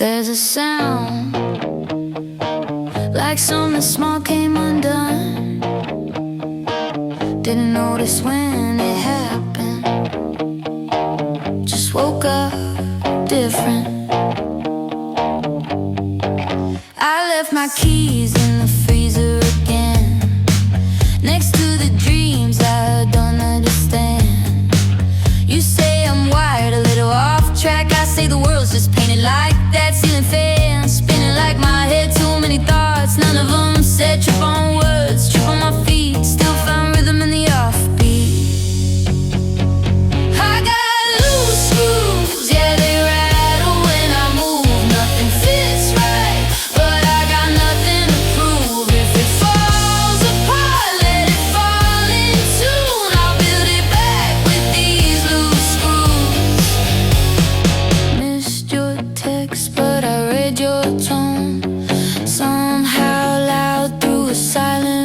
There's a sound like something small came undone. Didn't notice when it happened. Just woke up different. I left my keys in the freezer again, next to the dreams I don't understand. You say I'm wired a little off track. I say the world's just painted like that ceiling fan, spinning like my head. Too many thoughts, none of them said. Trip on words, trip on my feet, still find rhythm in the offbeat. I got loose screws, yeah, they rattle when I move. Nothing fits right, but I got nothing to prove. If it falls apart, let it fall in tune. I'll build it back with these loose screws. Missed your text, but I read your tone, somehow loud through a silent